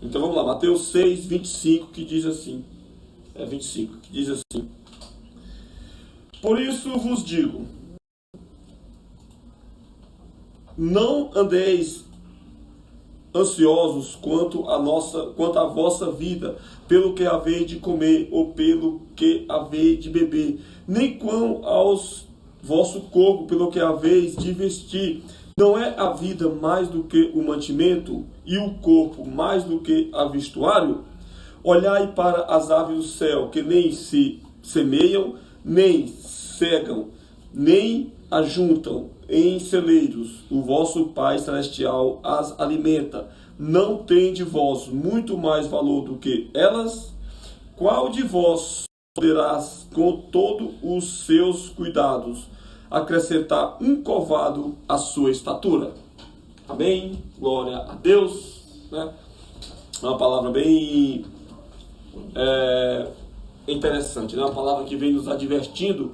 Então vamos lá, Mateus 6, 25, que diz assim. 25, que diz assim: por isso vos digo, não andeis ansiosos quanto à vossa vida, pelo que haveis de comer ou pelo que haveis de beber, nem quanto ao vosso corpo, pelo que haveis de vestir. Não é a vida mais do que o mantimento, e o corpo mais do que a vestuário? Olhai para as aves do céu, que nem se semeiam, nem cegam, nem ajuntam em celeiros, o vosso Pai Celestial as alimenta. Não tem de vós muito mais valor do que elas? Qual de vós poderá, com todos os seus cuidados, acrescentar um covado à sua estatura? Amém? Glória a Deus. Né? É uma palavra bem interessante, né? Uma palavra que vem nos advertindo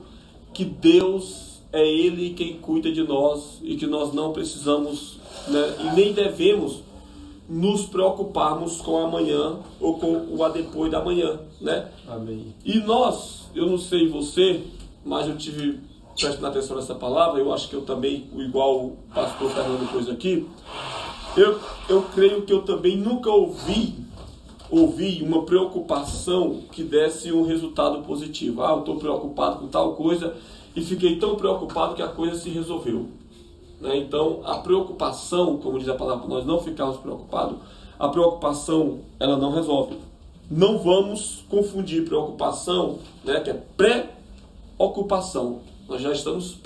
que Deus é Ele quem cuida de nós e que nós não precisamos, né, e nem devemos nos preocuparmos com o amanhã ou com o a depois da manhã, né? Amém. E nós, eu não sei você, mas eu tive prestando atenção nessa palavra, eu acho que eu também, igual o pastor Fernando pôs aqui, eu creio que eu também nunca ouvi uma preocupação que desse um resultado positivo. Eu estou preocupado com tal coisa e fiquei tão preocupado que a coisa se resolveu. Né? Então, a preocupação, como diz a palavra, nós não ficarmos preocupados, a preocupação, ela não resolve. Não vamos confundir preocupação, né, que é pré-ocupação. Nós já estamos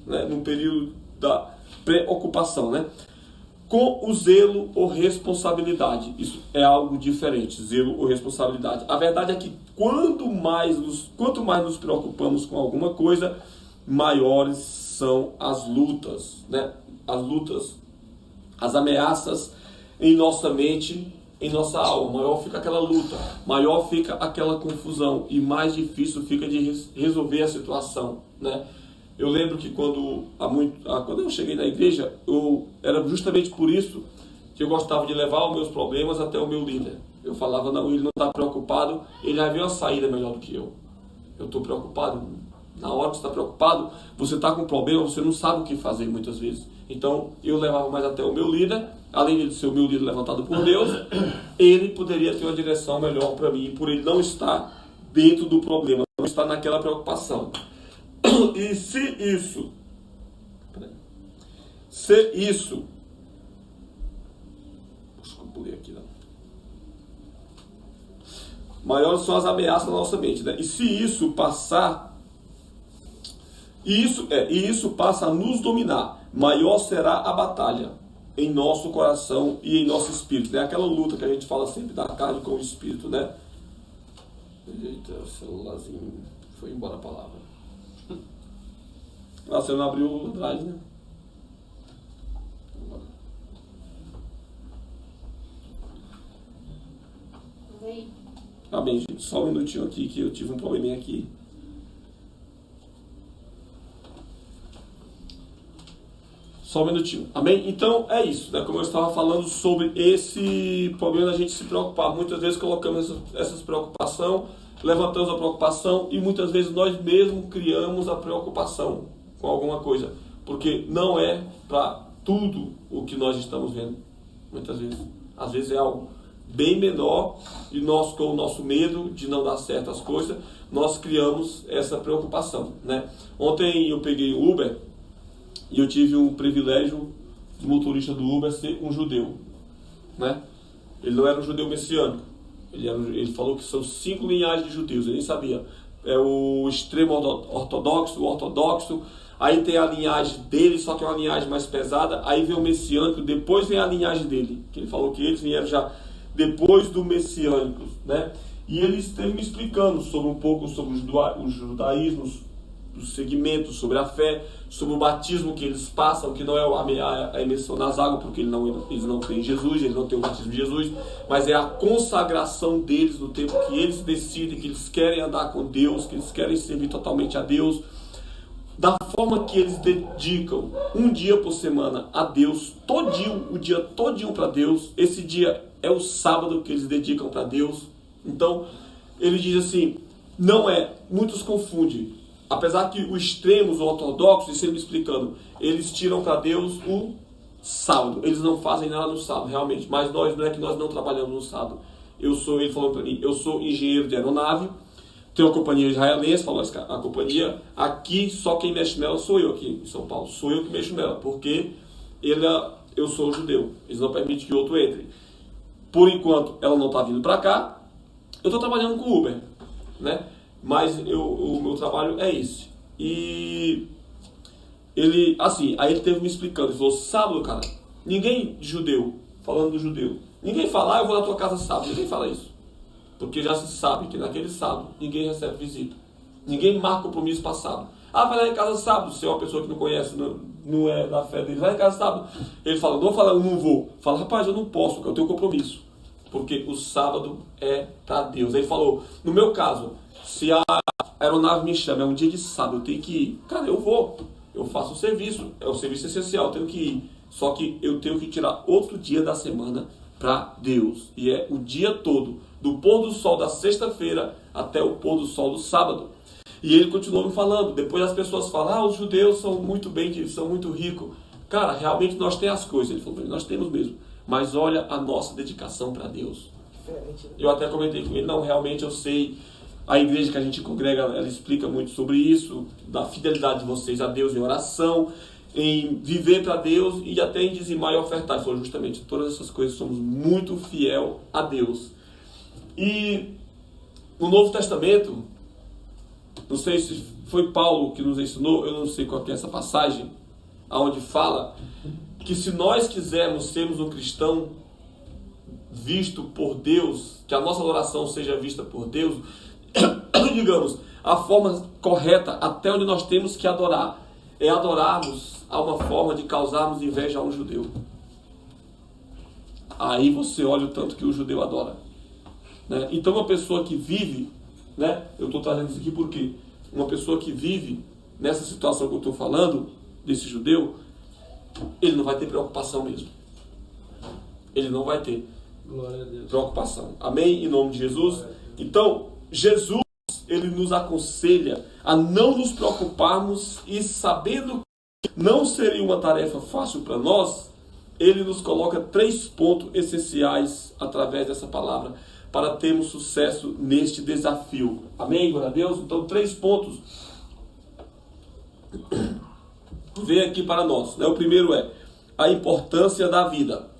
né, num período da pré-ocupação, né? Com o zelo ou responsabilidade. Isso é algo diferente, zelo ou responsabilidade. A verdade é que quanto mais nos preocupamos com alguma coisa, maiores são as lutas, né? As lutas, as ameaças em nossa mente, em nossa alma. Maior fica aquela luta, maior fica aquela confusão e mais difícil fica de resolver a situação, né? Eu lembro que quando eu cheguei na igreja, era justamente por isso que eu gostava de levar os meus problemas até o meu líder. Eu falava, não, ele não está preocupado, ele já viu a saída melhor do que eu. Eu estou preocupado. Na hora que você está preocupado, você está com um problema, você não sabe o que fazer muitas vezes. Então, eu levava mais até o meu líder, além de ser o meu líder levantado por Deus, ele poderia ter uma direção melhor para mim, por ele não estar dentro do problema, não estar naquela preocupação. E se isso, deixa eu pular aqui, não. Maiores são as ameaças na nossa mente, né? E se isso passar, e isso passa a nos dominar, maior será a batalha em nosso coração e em nosso espírito. É aquela luta que a gente fala sempre da carne com o espírito, né? Eita, o celularzinho foi embora a palavra. Você não abriu o drive, né? Tá bem, gente. Só um minutinho aqui que eu tive um probleminha aqui. Só um minutinho. Amém? Então, é isso, né? Como eu estava falando sobre esse problema da gente se preocupar. Muitas vezes colocamos essas preocupações, levantamos a preocupação e muitas vezes nós mesmos criamos a preocupação com alguma coisa, porque não é para tudo o que nós estamos vendo, muitas vezes. Às vezes é algo bem menor e nós, com o nosso medo de não dar certo as coisas, nós criamos essa preocupação, né? Ontem eu peguei o Uber e eu tive um privilégio do motorista do Uber ser um judeu, né? Ele não era um judeu messiânico, ele falou que são 5 linhagens de judeus, eu nem sabia. É o extremo ortodoxo, o ortodoxo, aí tem a linhagem dele, só que é uma linhagem mais pesada, aí vem o messiânico, depois vem a linhagem dele, que ele falou que eles vieram já depois do messiânico, né? E ele esteve me explicando sobre um pouco sobre o judaísmo, os segmentos, sobre a fé, sobre o batismo que eles passam, que não é a imersão nas águas, porque eles não têm Jesus, eles não têm o batismo de Jesus, mas é a consagração deles no tempo que eles decidem, que eles querem andar com Deus, que eles querem servir totalmente a Deus, da forma que eles dedicam um dia por semana a Deus, todinho, o dia todinho para Deus. Esse dia é o sábado que eles dedicam para Deus. Então, ele diz assim, não é, muitos confundem, apesar que os extremos, os ortodoxos, isso ele me explicando, eles tiram para Deus o sábado, eles não fazem nada no sábado, realmente, mas nós, não é que nós não trabalhamos no sábado. Ele falou para mim, eu sou engenheiro de aeronave, tenho uma companhia israelense, falou assim, a companhia, aqui só quem mexe nela sou eu aqui em São Paulo, sou eu que mexo nela, porque eu sou judeu, eles não permitem que outro entre. Por enquanto, ela não está vindo para cá, eu estou trabalhando com Uber, né? Mas o meu trabalho é esse. E ele, assim, aí ele teve me explicando, ele falou, sábado, cara, ninguém judeu, falando do judeu, ninguém fala, eu vou na tua casa sábado, ninguém fala isso. Porque já se sabe que naquele sábado ninguém recebe visita. Ninguém marca compromisso para sábado. Ah, vai lá em casa sábado, se é uma pessoa que não conhece, não é da fé dele, vai em casa sábado. Ele fala, não fala, eu não vou. Fala, rapaz, eu não posso, porque eu tenho compromisso. Porque o sábado é para Deus. Aí ele falou, no meu caso, se a aeronave me chama, é um dia de sábado, eu tenho que ir. Cara, eu vou. Eu faço o serviço, é um serviço essencial, eu tenho que ir. Só que eu tenho que tirar outro dia da semana para Deus. E é o dia todo, do pôr do sol da sexta-feira até o pôr do sol do sábado. E ele continuou me falando. Depois as pessoas falam, os judeus são muito bem, são muito ricos. Cara, realmente nós temos as coisas. Ele falou, nós temos mesmo. Mas olha a nossa dedicação para Deus. Diferente, né? Eu até comentei com ele, não, realmente eu sei. A igreja que a gente congrega, ela explica muito sobre isso, da fidelidade de vocês a Deus em oração, em viver para Deus e até em dizimar e ofertar. Ele falou, justamente, todas essas coisas somos muito fiel a Deus. E no Novo Testamento, não sei se foi Paulo que nos ensinou, eu não sei qual que é essa passagem, onde fala que se nós quisermos sermos um cristão visto por Deus, que a nossa adoração seja vista por Deus, digamos, a forma correta, até onde nós temos que adorar, é adorarmos a uma forma de causarmos inveja a um judeu. Aí você olha o tanto que o judeu adora. Né? Então uma pessoa que vive, né? Eu estou trazendo isso aqui porque uma pessoa que vive nessa situação que eu estou falando, desse judeu, ele não vai ter preocupação mesmo. Ele não vai ter preocupação. Amém? Em nome de Jesus. Então, Jesus, ele nos aconselha a não nos preocuparmos e sabendo que não seria uma tarefa fácil para nós, ele nos coloca 3 pontos essenciais através dessa palavra para termos sucesso neste desafio. Amém? Glória a Deus. Então, 3 pontos vem aqui para nós. Né? O primeiro é a importância da vida.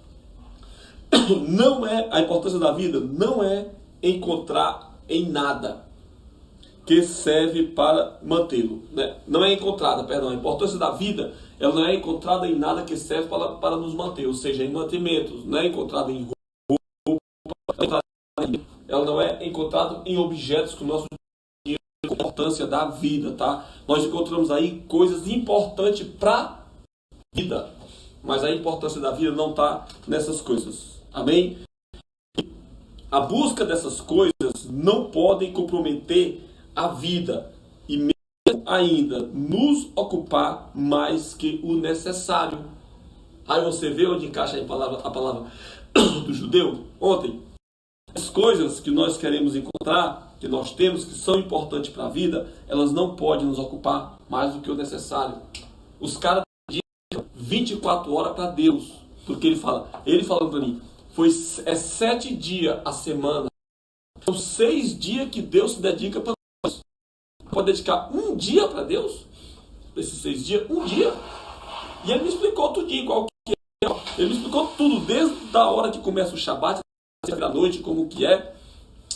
A importância da vida não é encontrar em nada que serve para mantê-lo. Né? Não é encontrada, perdão. A importância da vida, ela não é encontrada em nada que serve para nos manter, ou seja, em mantimentos. Não é encontrada em roupa, ela não é encontrada em objetos que o nosso dinheiro tem importância da vida, tá? Nós encontramos aí coisas importantes para a vida, mas a importância da vida não está nessas coisas. Amém? A busca dessas coisas não podem comprometer a vida e mesmo ainda nos ocupar mais que o necessário. Aí você vê onde encaixa a palavra do judeu ontem. As coisas que nós queremos encontrar, que nós temos, que são importantes para a vida, elas não podem nos ocupar mais do que o necessário. Os caras dedicam 24 horas para Deus, porque ele falando para mim, é 7 dias a semana, são 6 dias que Deus se dedica para nós. Pode dedicar um dia para Deus, esses 6 dias, um dia. E ele me explicou tudinho, qual que é. Ele me explicou tudo, desde a hora que começa o Shabat, da noite, como que é,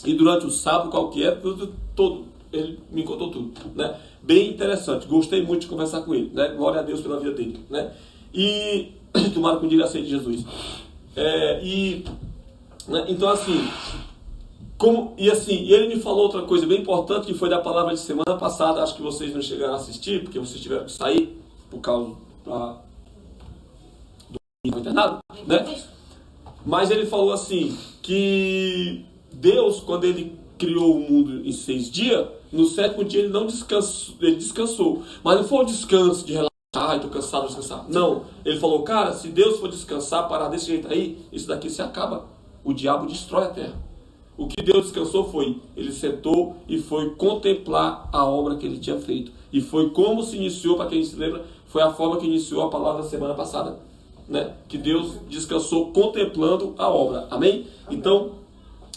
e durante o sábado, qual que é, todo. Ele me contou tudo, né? Bem interessante, gostei muito de conversar com ele, né? Glória a Deus pela vida dele, né? E tomara que um dia ele aceite Jesus. Né? Então assim, ele me falou outra coisa bem importante, que foi da palavra de semana passada. Acho que vocês não chegaram a assistir, porque vocês tiveram que sair por causa do internado, né? Mas ele falou assim, que Deus, quando ele criou o mundo em 6 dias, no 7º dia ele descansou. Mas não foi um descanso de relaxar, estou cansado, vou descansar. Não, ele falou, cara, se Deus for descansar, parar desse jeito aí, isso daqui se acaba. o diabo destrói a terra. O que Deus descansou foi, ele sentou e foi contemplar a obra que ele tinha feito. E foi como se iniciou, para quem se lembra, foi a forma que iniciou a palavra da semana passada, né? Que Deus descansou contemplando a obra. Amém? Então,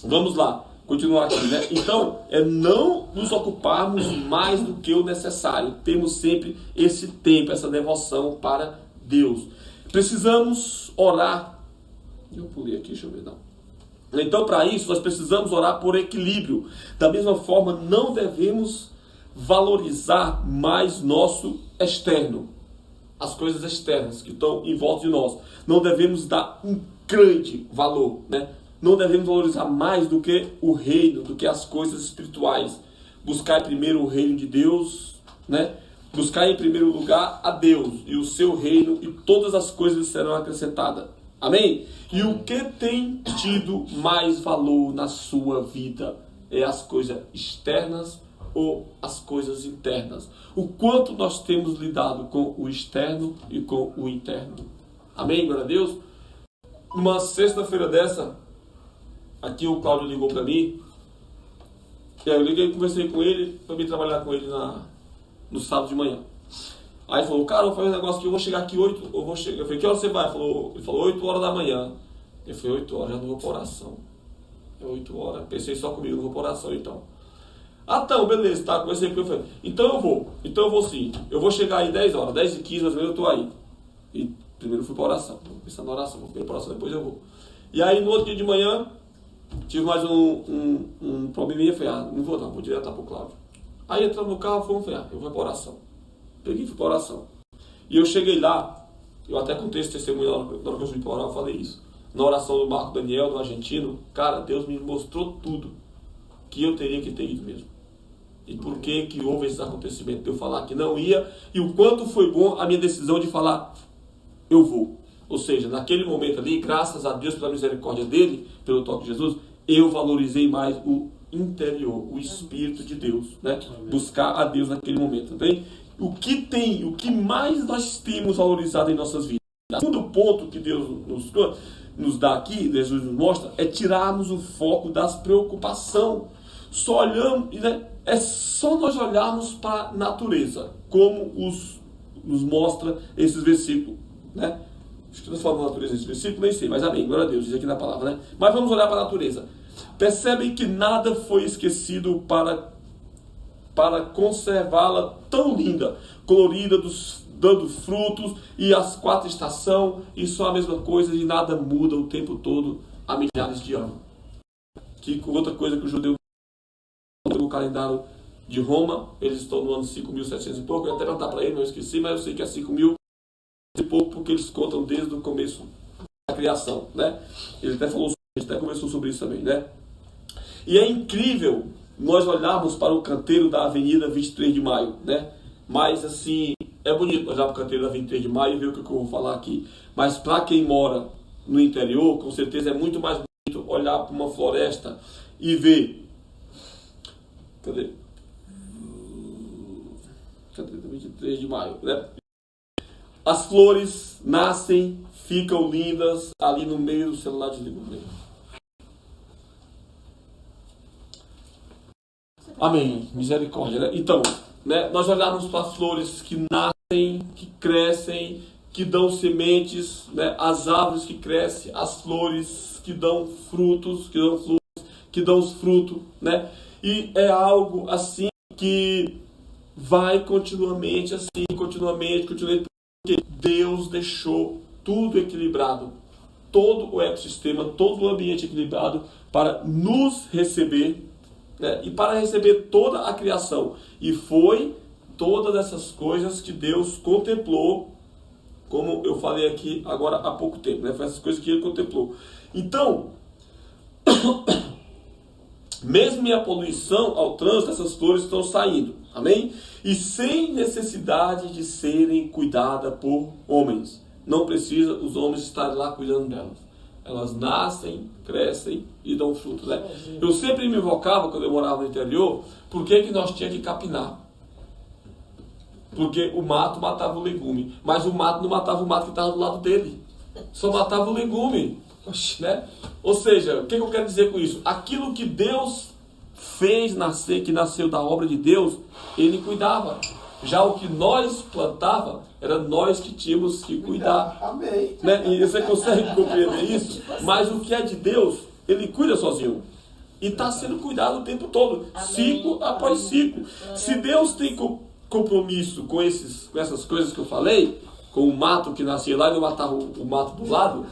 vamos lá, continuar aqui, né? Então, é não nos ocuparmos mais do que o necessário. Temos sempre esse tempo, essa devoção para Deus. Precisamos orar. Eu pulei aqui, deixa eu ver, não. Então, para isso, nós precisamos orar por equilíbrio. Da mesma forma, não devemos valorizar mais nosso externo, as coisas externas que estão em volta de nós. Não devemos dar um grande valor, né? Não devemos valorizar mais do que o reino, do que as coisas espirituais. Buscar primeiro o reino de Deus, né? Buscar em primeiro lugar a Deus e o seu reino, e todas as coisas serão acrescentadas. Amém? E o que tem tido mais valor na sua vida? É as coisas externas ou as coisas internas? O quanto nós temos lidado com o externo e com o interno? Amém? Glória a Deus. Numa sexta-feira dessa, aqui o Cláudio ligou para mim. Eu liguei, conversei com ele, para mim trabalhar com ele no sábado de manhã. Aí ele falou, cara, eu vou fazer um negócio aqui, eu vou chegar aqui 8, eu vou chegar. Eu falei, que hora você vai? Ele falou 8 horas da manhã. Eu falei, 8 horas, já não vou para oração. É 8 horas, pensei só comigo, não vou para oração então. Ah, então, beleza, tá, conversei com ele, falei, então eu vou sim. Eu vou chegar aí 10 horas, 10 e 15 mais ou menos eu tô aí. E primeiro eu fui para oração, vou pensar na oração, vou para oração, depois eu vou. E aí no outro dia de manhã, tive mais um probleminha, falei, não vou não, vou direto para o Cláudio. Aí entramos no carro, fomos, falei, eu vou para oração. Peguei e fui para oração. E eu cheguei lá, eu até contei esse testemunho na hora que eu fui para orar, eu falei isso. Na oração do Marco Daniel, do argentino, cara, Deus me mostrou tudo que eu teria que ter ido mesmo. E por que houve esse acontecimento de eu falar que não ia, e o quanto foi bom a minha decisão de falar, eu vou. Ou seja, naquele momento ali, graças a Deus pela misericórdia dele, pelo toque de Jesus, eu valorizei mais o interior, o Espírito de Deus, né? Buscar a Deus naquele momento, bem? O que mais nós temos valorizado em nossas vidas? O segundo ponto que Deus nos dá aqui, Jesus nos mostra, é tirarmos o foco das preocupações. Só olhamos, né? É só nós olharmos para a natureza, como nos mostra esses versículos, né? Acho que nós falamos natureza nesse versículo, nem sei, mas amém, glória a Deus, diz aqui na palavra, né? Mas vamos olhar para a natureza. Percebem que nada foi esquecido para conservá-la tão linda, colorida, dando frutos, e as 4 estações, e só a mesma coisa, e nada muda o tempo todo, há milhares de anos. Que outra coisa que o judeu, no calendário de Roma, eles estão no ano 5.700 e pouco, eu ia até perguntar para ele, mas eu esqueci, mas eu sei que é 5.000 e pouco, porque eles contam desde o começo da criação, né? Ele até falou, a gente até conversou sobre isso também, né? E é incrível nós olharmos para o canteiro da Avenida 23 de Maio, né? Mas assim, é bonito olhar para o canteiro da 23 de Maio e ver o que eu vou falar aqui. Mas para quem mora no interior, com certeza é muito mais bonito olhar para uma floresta e ver. Cadê 23 de Maio, né? As flores nascem, ficam lindas ali no meio do celular de Ligo. Amém. Misericórdia, né? Então, né, nós olharmos para as flores que nascem, que crescem, que dão sementes, né, as árvores que crescem, as flores que dão frutos, que dão os frutos, né? E é algo assim que vai continuamente, porque Deus deixou tudo equilibrado, todo o ecossistema, todo o ambiente equilibrado para nos receber, né, e para receber toda a criação. E foi todas essas coisas que Deus contemplou, como eu falei aqui agora há pouco tempo, né? Foi essas coisas que ele contemplou. Então, mesmo em a poluição ao trânsito, essas flores estão saindo, amém? E sem necessidade de serem cuidadas por homens. Não precisa os homens estarem lá cuidando delas. Elas nascem, crescem e dão fruto, né? Eu sempre me invocava, quando eu morava no interior, por que nós tínhamos que capinar? Porque o mato matava o legume. Mas o mato não matava o mato que estava do lado dele. Só matava o legume, né? Ou seja, o que eu quero dizer com isso? Aquilo que Deus fez nascer, que nasceu da obra de Deus, Ele cuidava. Já o que nós plantava, era nós que tínhamos que cuidar. Amém. Né? E você consegue compreender isso? Mas o que é de Deus, Ele cuida sozinho. E está sendo cuidado o tempo todo, ciclo após ciclo. Se Deus tem compromisso com essas coisas que eu falei, com o mato que nascia lá e não matava o mato do lado,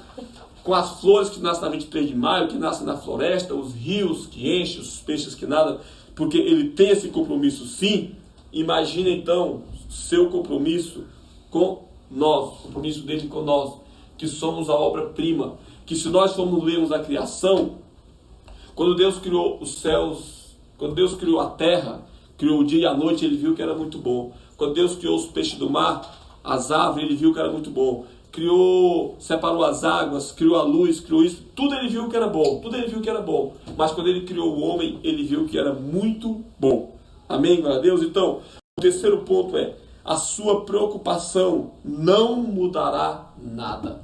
com as flores que nascem na 23 de maio, que nascem na floresta, os rios que enchem, os peixes que nadam, porque Ele tem esse compromisso sim. Imagina então seu compromisso com nós, o compromisso dele com nós, que somos a obra-prima, que se nós formos lermos a criação, quando Deus criou os céus, quando Deus criou a terra, criou o dia e a noite, Ele viu que era muito bom. Quando Deus criou os peixes do mar, as árvores, Ele viu que era muito bom. Criou, separou as águas, criou a luz, criou isso, tudo Ele viu que era bom, tudo Ele viu que era bom. Mas quando Ele criou o homem, Ele viu que era muito bom. Amém, glória a Deus? Então, o terceiro ponto é, a sua preocupação não mudará nada.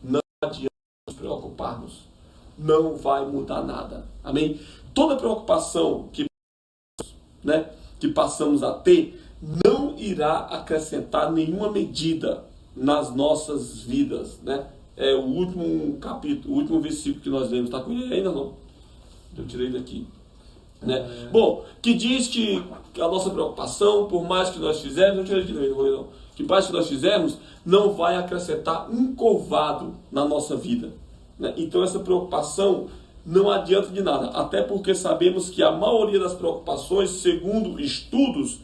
Não adianta nos preocuparmos. Não vai mudar nada. Amém? Toda preocupação que passamos a ter não irá acrescentar nenhuma medida nas nossas vidas. Né? É o último capítulo, o último versículo que nós lemos. Está com ele ainda não? Eu tirei daqui. Né? Bom, que diz que a nossa preocupação, por mais que nós fizermos, não tirei de novo, não vou ler não, que por mais que nós fizermos, não vai acrescentar um covado na nossa vida. Né? Então essa preocupação não adianta de nada, até porque sabemos que a maioria das preocupações, segundo estudos,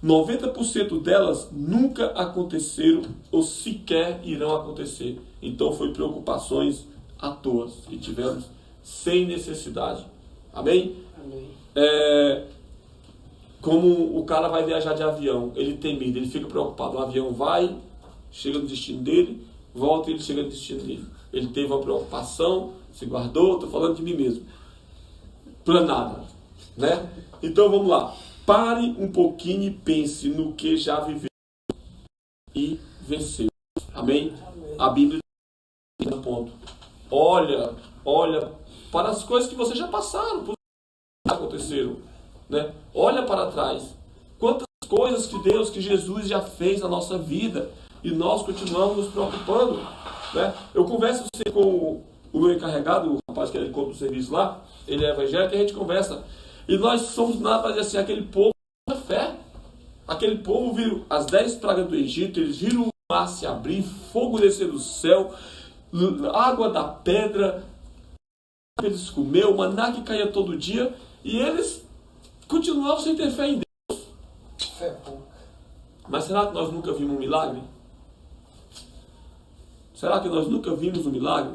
90% delas nunca aconteceram ou sequer irão acontecer. Então foi preocupações à toa que tivemos sem necessidade. Amém? Amém. Como o cara vai viajar de avião, ele tem medo, ele fica preocupado. O avião vai, chega no destino dele, volta e ele chega no destino dele. Ele teve uma preocupação, se guardou, estou falando de mim mesmo. Para nada. Né? Então vamos lá. Pare um pouquinho e pense no que já viveu e venceu. Amém? A Bíblia diz um ponto. Olha para as coisas que vocês já passaram, por que aconteceram. Né? Olha para trás. Quantas coisas que Jesus já fez na nossa vida e nós continuamos nos preocupando. Né? Eu converso com o meu encarregado, o rapaz que ele conta o serviço lá, ele é evangélico, e a gente conversa. E nós somos nada para dizer assim, aquele povo da fé. Aquele povo viu as 10 pragas do Egito, eles viram o mar se abrir, fogo descer do céu, água da pedra, eles comeram, maná que caía todo dia, e eles continuavam sem ter fé em Deus. Fé pouca. Mas será que nós nunca vimos um milagre? Será que nós nunca vimos um milagre?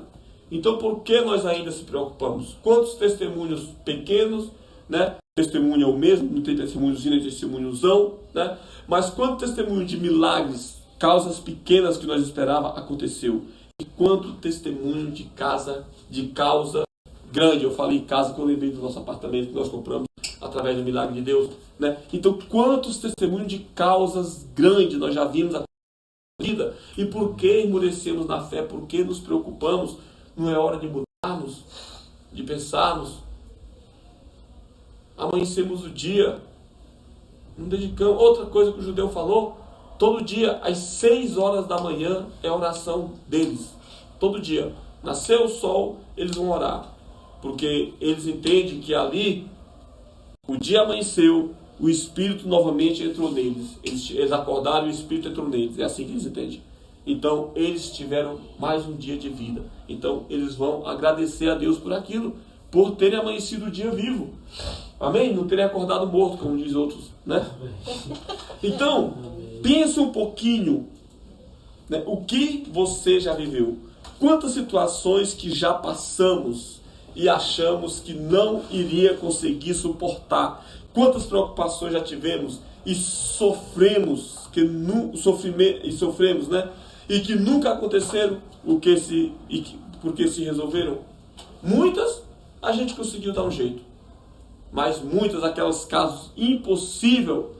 Então por que nós ainda se preocupamos? Quantos testemunhos pequenos, né? Testemunho é o mesmo, não tem testemunhozinho nem testemunhozão, né? Mas quanto testemunho de milagres, causas pequenas que nós esperava, aconteceu? E quanto testemunho de causa grande? Eu falei casa quando eu lembrei do nosso apartamento que nós compramos através do milagre de Deus, né? Então quantos testemunhos de causas grandes nós já vimos na vida? E por que enmurecemos na fé? Por que nos preocupamos? Não é hora de mudarmos, de pensarmos? Amanhecemos o dia, não dedicamos. Outra coisa que o judeu falou, todo dia às 6 horas da manhã é a oração deles, todo dia, nasceu o sol, eles vão orar, porque eles entendem que ali o dia amanheceu, o Espírito novamente entrou neles, eles acordaram e o Espírito entrou neles, é assim que eles entendem. Então eles tiveram mais um dia de vida, então eles vão agradecer a Deus por aquilo, por terem amanhecido o dia vivo. Amém? Não terem acordado morto, como diz outros, né? Então, pensa um pouquinho, né, o que você já viveu. Quantas situações que já passamos e achamos que não iria conseguir suportar. Quantas preocupações já tivemos e sofremos, né? E que nunca aconteceram, porque se resolveram. Muitas a gente conseguiu dar um jeito. Mas muitas, aqueles casos impossível,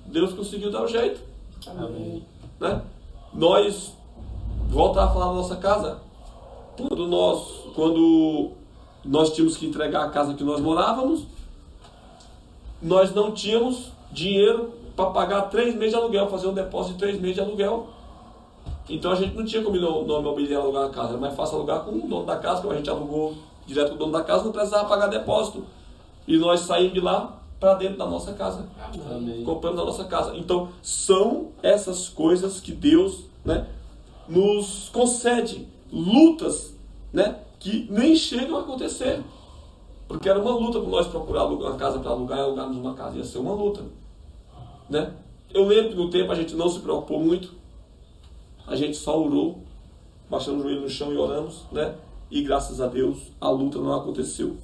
Deus conseguiu dar um jeito. Amém. Né? Nós, voltar a falar da nossa casa, Quando nós tínhamos que entregar a casa que nós morávamos, nós não tínhamos dinheiro para pagar 3 meses de aluguel, fazer um depósito de 3 meses de aluguel. Então a gente não tinha como ir no imobiliário alugar a casa. Era mais fácil alugar com o dono da casa, como a gente alugou direto com o dono da casa, não precisava pagar depósito. E nós saímos de lá para dentro da nossa casa. Amém. Compramos na nossa casa. Então são essas coisas que Deus, né, nos concede. Lutas, né, que nem chegam a acontecer. Porque era uma luta para nós procurar alugar uma casa para alugar e alugarmos uma casa. Ia ser uma luta, né? Eu lembro que no tempo a gente não se preocupou muito. A gente só orou, baixamos o joelho no chão e oramos, né? E graças a Deus a luta não aconteceu.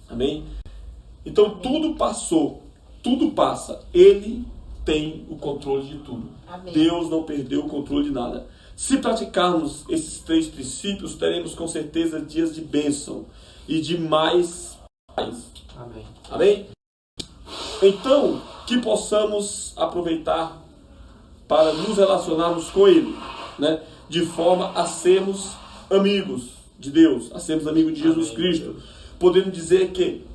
Amém? Então tudo passou, tudo passa. Ele tem o controle de tudo. Amém. Deus não perdeu o controle de nada. Se praticarmos esses 3 princípios, teremos com certeza dias de bênção e de mais paz. Amém. Amém? Então, que possamos aproveitar para nos relacionarmos com Ele, né? De forma a sermos amigos de Deus, a sermos amigos de Jesus Cristo, podendo dizer que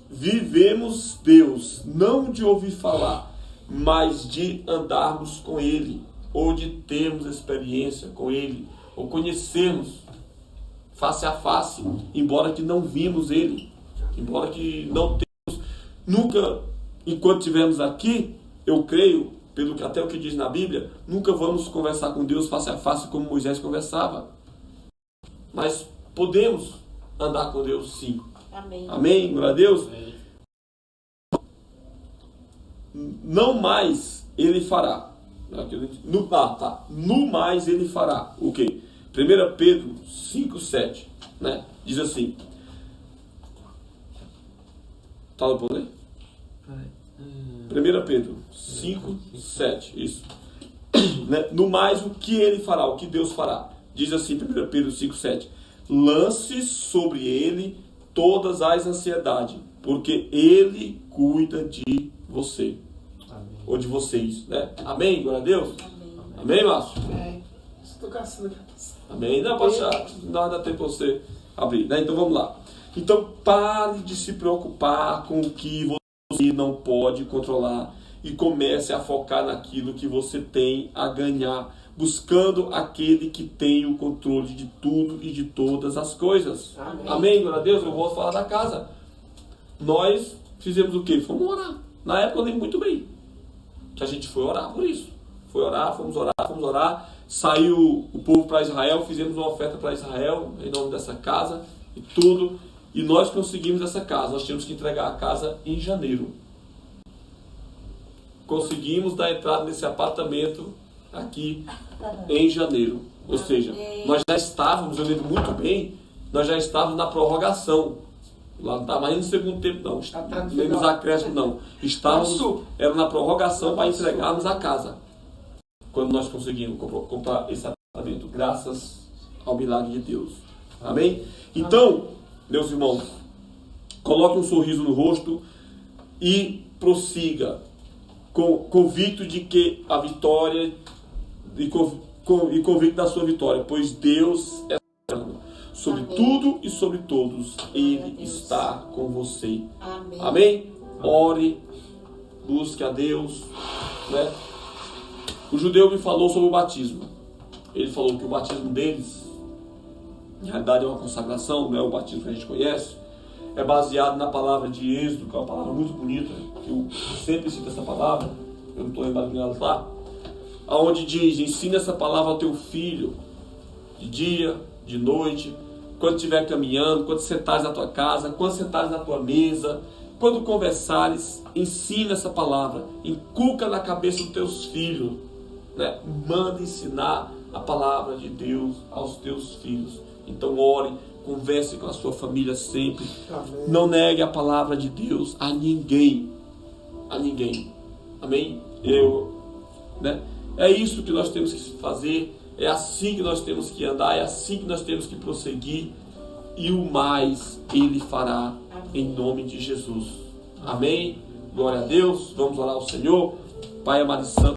vivemos Deus, não de ouvir falar, mas de andarmos com Ele, ou de termos experiência com Ele, ou conhecermos face a face, embora que não vimos Ele, embora que não temos, nunca, enquanto estivermos aqui, eu creio, pelo que até o que diz na Bíblia, nunca vamos conversar com Deus face a face como Moisés conversava, mas podemos andar com Deus sim. Amém. Amém, glória a Deus. Amém. Não mais Ele fará. No mais Ele fará. O quê? 1 Pedro 5,7, né? Diz assim. Tá no poder? 1 Pedro 5,7. Isso. Né? No mais, o que Ele fará? O que Deus fará? Diz assim, 1 Pedro 5,7. Lance sobre Ele todas as ansiedades, porque Ele cuida de você. Amém. Ou de vocês, né? Amém? Glória a Deus. Amém, amém, Márcio? Amém. Estou caçando. Amém? Não, pode achar. Não dá tempo para você abrir, né? Então vamos lá. Então pare de se preocupar com o que você não pode controlar e comece a focar naquilo que você tem a ganhar, buscando aquele que tem o controle de tudo e de todas as coisas. Amém. Amém, glória a Deus. Eu vou falar da casa. Nós fizemos o quê? Fomos orar. Na época eu lembro muito bem que a gente foi orar por isso. Foi orar, fomos orar. Saiu o povo para Israel, fizemos uma oferta para Israel em nome dessa casa e tudo. E nós conseguimos essa casa. Nós tínhamos que entregar a casa em janeiro. Conseguimos dar entrada nesse apartamento aqui em janeiro. Ou seja, nós já estávamos, eu lembro muito bem, nós já estávamos na prorrogação. Lá não estava mais no segundo tempo, não. Nem nos acréscimos, não. Estávamos, era na prorrogação para entregarmos a casa. Quando nós conseguimos comprar esse apartamento, graças ao milagre de Deus. Amém? Então, meus irmãos, coloque um sorriso no rosto e prossiga, convicto de que a vitória, e convicto da sua vitória, pois Deus é soberano. Sobre tudo e sobre todos, Ele está com você. Amém? Amém? Ore, busque a Deus, né? O judeu me falou sobre o batismo. Ele falou que o batismo deles, na realidade, é uma consagração, não é o batismo que a gente conhece. É baseado na palavra de Êxodo, que é uma palavra muito bonita. Eu sempre cito essa palavra, eu não estou lembrado de nada lá. Onde diz: ensina essa palavra ao teu filho, de dia, de noite, quando estiver caminhando, quando sentares na tua casa, quando sentares na tua mesa, quando conversares, ensina essa palavra, inculca na cabeça dos teus filhos, né? Manda ensinar a palavra de Deus aos teus filhos. Então ore, converse com a sua família sempre. Amém. Não negue a palavra de Deus a ninguém. A ninguém. Amém? Né? É isso que nós temos que fazer. É assim que nós temos que andar. É assim que nós temos que prosseguir. E o mais Ele fará. Amém. Em nome de Jesus. Amém? Glória a Deus. Vamos orar ao Senhor. Pai amado e santo.